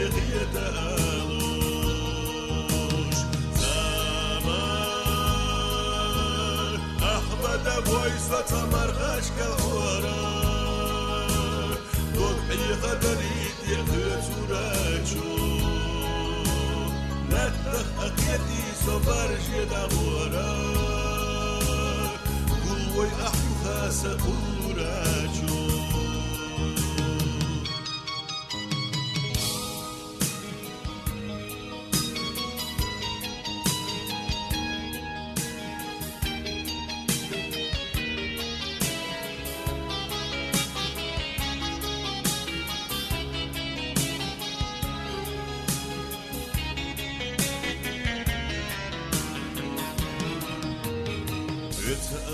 يغيد ألوش زمان أحمد بويسة مرغش كالعورة ضبعي غدريد يغيد سراجو نتخ أقيدي صبرج يدغورة قلوي أحيوها سقول راجو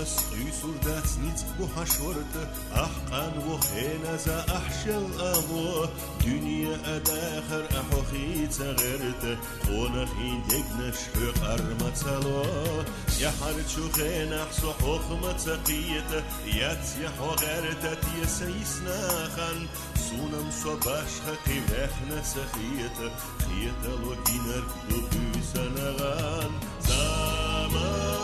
أسقي سردات نتبو حشورت أحقان وخينا زا أحشل أمو دنيا أداخر أحوخي تغيرت خونخي دقنش حق أرمتلو يحرت شوخين أحسو حوخمة تقيت يات يحو غيرتت يسيسنا خان سونم صباش خقي بحنا تخيت خيت لو دينر دبو سنغان زمان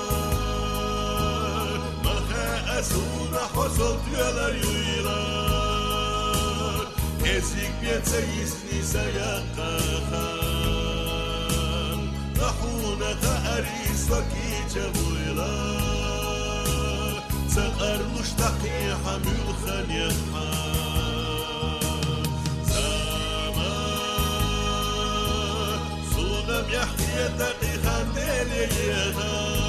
أسونا حصل يلا يويلار كزيك بيتسيسني سيقاخان نحونا خاريس وكي جبويلار سقر مشتقي حمل خنيخان زمان سونم يحكي تقي خنديلي يغان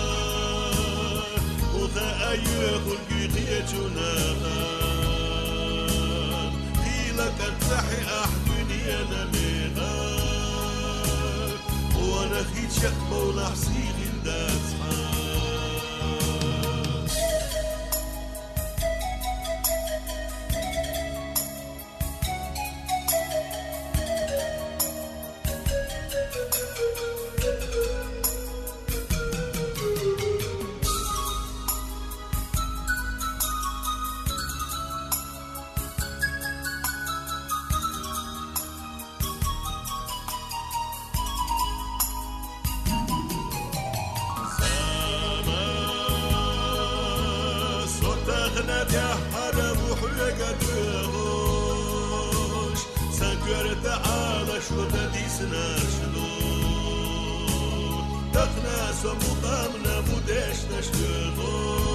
أيها خلقي جناغان خيلك انتحي أحكني أنا ميغان وأنا خيت شكبة ولحسي غلدات يا حرم وحرقتهوش سنكر تعالى شو تديسنا شلو تخناس ومقامنا مدش نشتغوش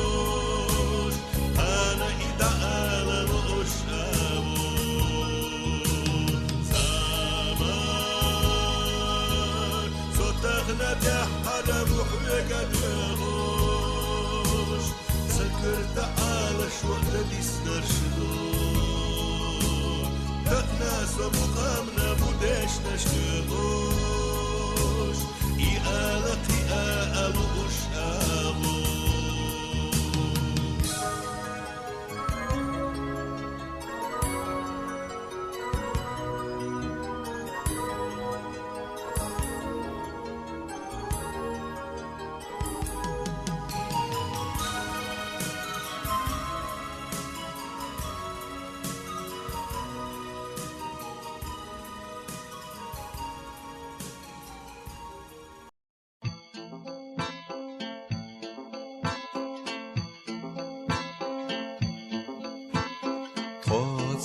أنا إذا أنا مؤشابو زمان صوتخنا يا حرم وحرقتهوش سنكر تعالى شو تديسنا شلو تخناس ومقامنا مدش نشتغوش إيالك إيال وشابو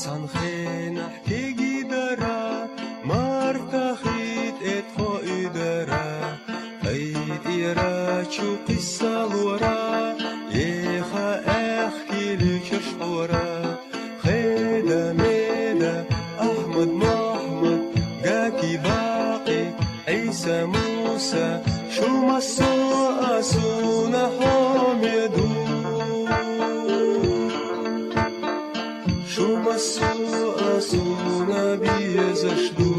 صنخين احكي جدرا مرتخيت اتفو ادرا ايد ايرا شو قصة الورا يخا احكي لك شعورا خيدا ميدا احمد محمد جاكي باقي عيسى موسى شو مسو اسونا حوم يدو شو مسو أسونا بيزشدو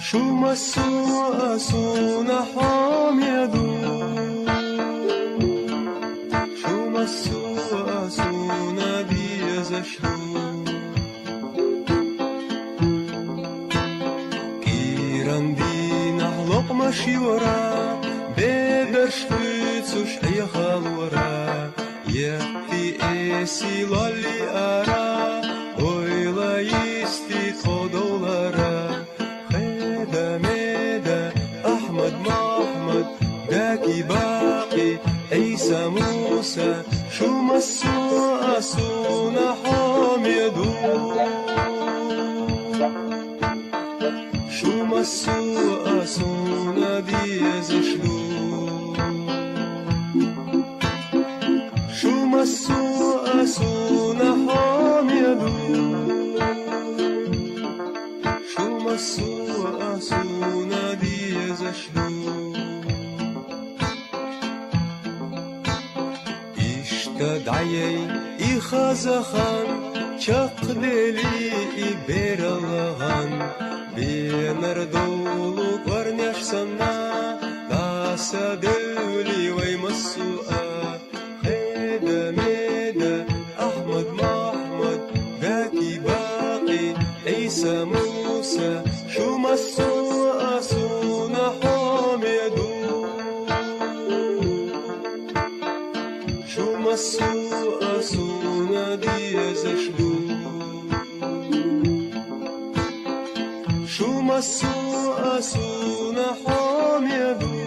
شو مسو أسونا حام يدو شو مسو أسونا بيزشدو كيران دين أحلق ماشي ورا بدر شفيتسوش أي خالورا يأتي إيسي لالي أرا أوي لا باقي باقي عيسى موسى شو مسوا أسونا حاميدو شو مسوا أسونا ديزشلو شو مسوا أسونا حاميدو شو مسوا أسونا ديزشلو دعيي إخازخان چقدلي إبرالغان بينردولو قرنيش سنا داسا دولي ويمسوءا خيدا ميدا أحمد محمد باقي باقي عيسى موسى شو مسوء سونا حاميدو شو مسوء سونا ديزشلو شو مسوء سونا حاميدو